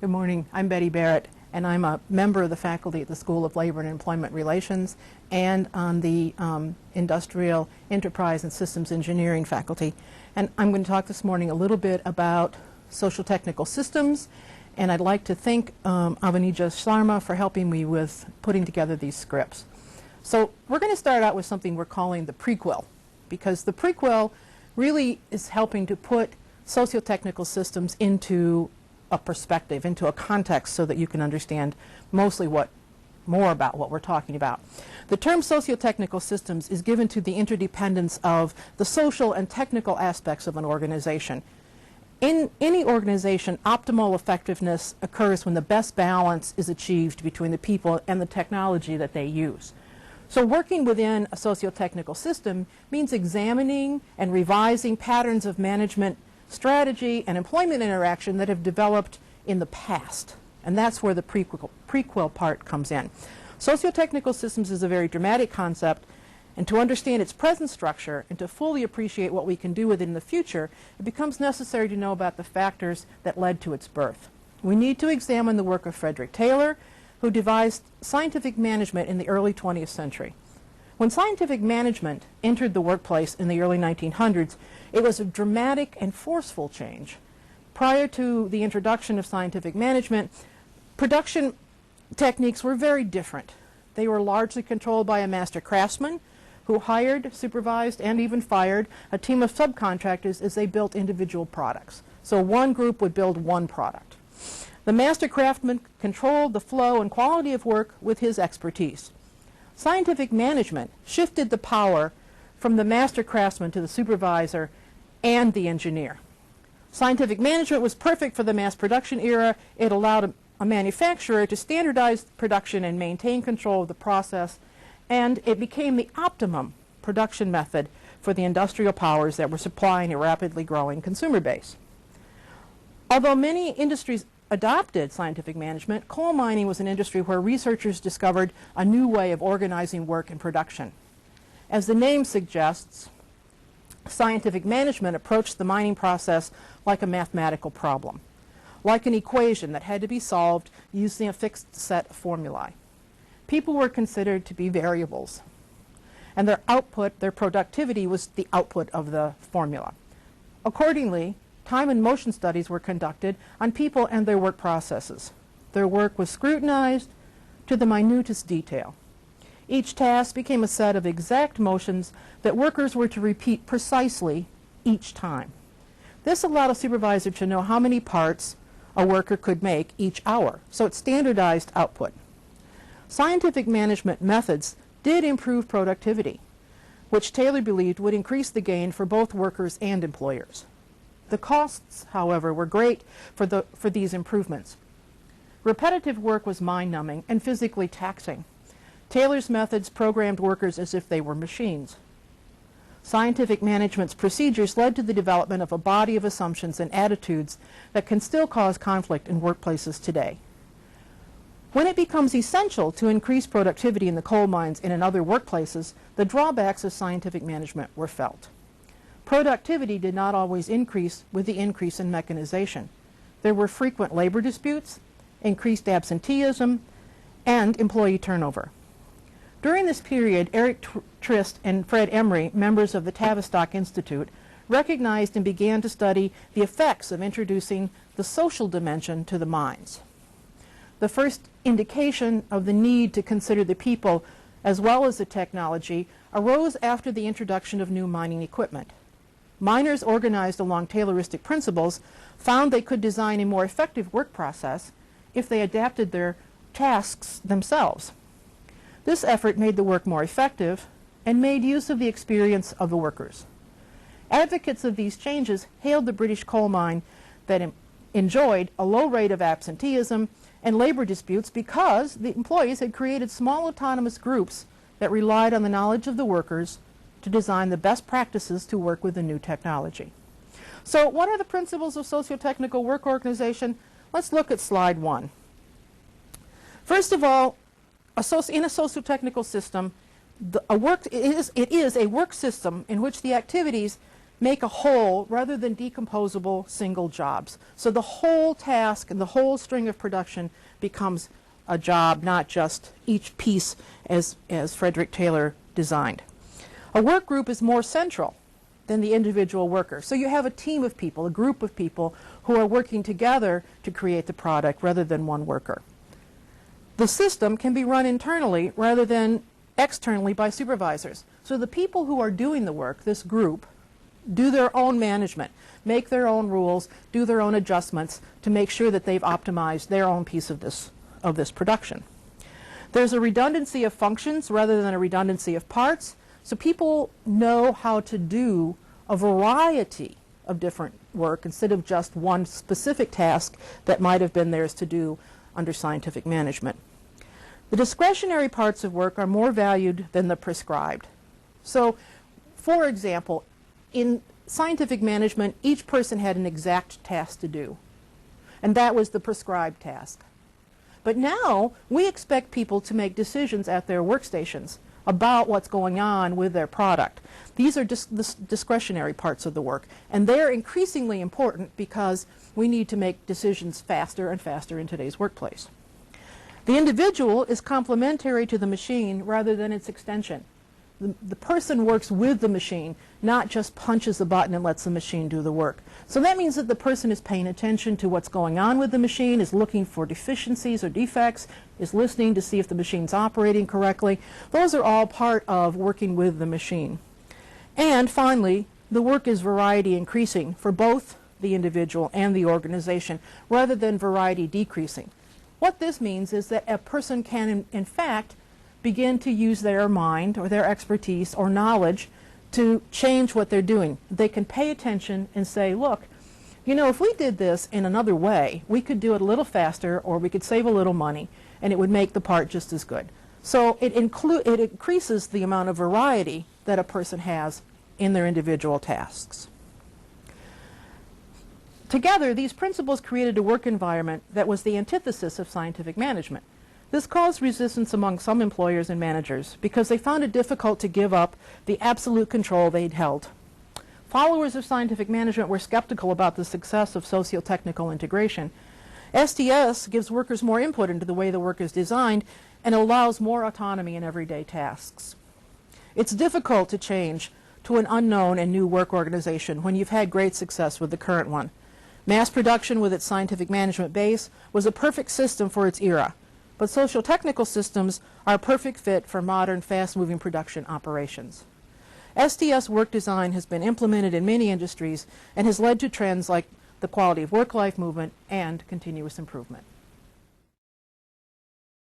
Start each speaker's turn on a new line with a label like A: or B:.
A: Good morning. I'm Betty-Barrett, and I'm a member of the faculty at the School of Labor and Employment Relations and on the Industrial Enterprise and Systems Engineering faculty. And I'm going to talk this morning a little bit about social technical systems, and I'd like to thank Avanija Sharma for helping me with putting together these scripts. So we're going to start out with something we're calling the prequel, because the prequel really is helping to put socio-technical systems into a perspective, into a context, so that you can understand mostly more about what we're talking about. The term socio-technical systems is given to the interdependence of the social and technical aspects of an organization. In any organization, optimal effectiveness occurs when the best balance is achieved between the people and the technology that they use. So working within a socio-technical system means examining and revising patterns of management strategy and employment interaction that have developed in the past. And that's where the prequel part comes in. Socio-technical systems is a very dramatic concept, and to understand its present structure and to fully appreciate what we can do with it in the future, it becomes necessary to know about the factors that led to its birth. We need to examine the work of Frederick Taylor, who devised scientific management in the early 20th century. When scientific management entered the workplace in the early 1900s, it was a dramatic and forceful change. Prior to the introduction of scientific management, production techniques were very different. They were largely controlled by a master craftsman who hired, supervised, and even fired a team of subcontractors as they built individual products. So one group would build one product. The master craftsman controlled the flow and quality of work with his expertise. Scientific management shifted the power from the master craftsman to the supervisor and the engineer. Scientific management was perfect for the mass production era. It allowed a manufacturer to standardize production and maintain control of the process, and it became the optimum production method for the industrial powers that were supplying a rapidly growing consumer base. Although many industries adopted scientific management, coal mining was an industry where researchers discovered a new way of organizing work and production. As the name suggests, scientific management approached the mining process like a mathematical problem, like an equation that had to be solved using a fixed set of formulae. People were considered to be variables, and their output, their productivity, was the output of the formula. Accordingly, time and motion studies were conducted on people and their work processes. Their work was scrutinized to the minutest detail. Each task became a set of exact motions that workers were to repeat precisely each time. This allowed a supervisor to know how many parts a worker could make each hour, so it standardized output. Scientific management methods did improve productivity, which Taylor believed would increase the gain for both workers and employers. The costs, however, were great for these improvements. Repetitive work was mind-numbing and physically taxing. Taylor's methods programmed workers as if they were machines. Scientific management's procedures led to the development of a body of assumptions and attitudes that can still cause conflict in workplaces today. When it becomes essential to increase productivity in the coal mines and in other workplaces, the drawbacks of scientific management were felt. Productivity did not always increase with the increase in mechanization. There were frequent labor disputes, increased absenteeism, and employee turnover. During this period, Eric Trist and Fred Emery, members of the Tavistock Institute, recognized and began to study the effects of introducing the social dimension to the mines. The first indication of the need to consider the people as well as the technology arose after the introduction of new mining equipment. Miners organized along Tayloristic principles found they could design a more effective work process if they adapted their tasks themselves. This effort made the work more effective and made use of the experience of the workers. Advocates of these changes hailed the British coal mine that enjoyed a low rate of absenteeism and labor disputes because the employees had created small autonomous groups that relied on the knowledge of the workers to design the best practices to work with the new technology. So what are the principles of socio-technical work organization? Let's look at slide 1. First of all, in a socio-technical system, it is a work system in which the activities make a whole rather than decomposable single jobs. So the whole task and the whole string of production becomes a job, not just each piece as Frederick Taylor designed. A work group is more central than the individual worker. So you have a team of people, a group of people who are working together to create the product rather than one worker. The system can be run internally rather than externally by supervisors. So the people who are doing the work, this group, do their own management, make their own rules, do their own adjustments to make sure that they've optimized their own piece of this production. There's a redundancy of functions rather than a redundancy of parts. So people know how to do a variety of different work instead of just one specific task that might have been theirs to do under scientific management. The discretionary parts of work are more valued than the prescribed. So, for example, in scientific management, each person had an exact task to do, and that was the prescribed task. But now, we expect people to make decisions at their workstations about what's going on with their product. These are discretionary parts of the work, and they're increasingly important because we need to make decisions faster and faster in today's workplace. The individual is complementary to the machine rather than its extension. The person works with the machine, not just punches a button and lets the machine do the work. So that means that the person is paying attention to what's going on with the machine, is looking for deficiencies or defects, is listening to see if the machine's operating correctly. Those are all part of working with the machine. And finally, the work is variety increasing for both the individual and the organization, rather than variety decreasing. What this means is that a person can, in fact, begin to use their mind or their expertise or knowledge to change what they're doing. They can pay attention and say, look, you know, if we did this in another way, we could do it a little faster, or we could save a little money, and it would make the part just as good. So it increases the amount of variety that a person has in their individual tasks. Together, these principles created a work environment that was the antithesis of scientific management. This caused resistance among some employers and managers because they found it difficult to give up the absolute control they'd held. Followers of scientific management were skeptical about the success of socio-technical integration. STS gives workers more input into the way the work is designed and allows more autonomy in everyday tasks. It's difficult to change to an unknown and new work organization when you've had great success with the current one. Mass production with its scientific management base was a perfect system for its era, but social technical systems are a perfect fit for modern, fast-moving production operations. STS work design has been implemented in many industries and has led to trends like the quality of work-life movement and continuous improvement.